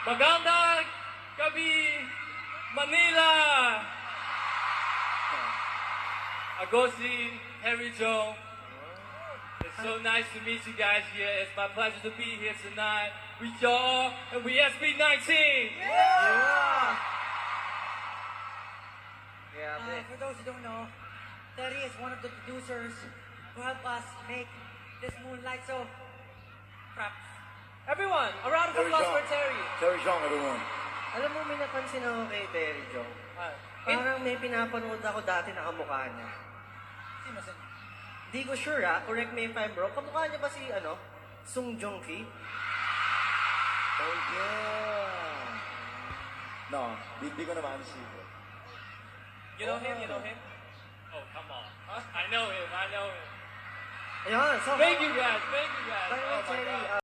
Magandang gabi, Manila! Ako si Harry Joe. It's so nice to meet you guys here. It's my pleasure to be here tonight with y'all and we SB19! For those who don't know, Terry is one of the producers who helped us make this Moonlight. So, props. Everyone, a round of applause for Terry. Terry Jong, everyone. Alam mo, may napansin ako kay Terry Jong. Parang may pinapanood ako dati na kamukha niya. Sino? Hindi ko sure correct me if I'm wrong. Kamukha niya ba si, Sung Joong Ki? Oh, yeah. No, hindi ko naman si You know him? You know him? Oh, come on. I know him. Ayun, so... Thank you guys. Thank you guys. By the way, Oh my Terry, God.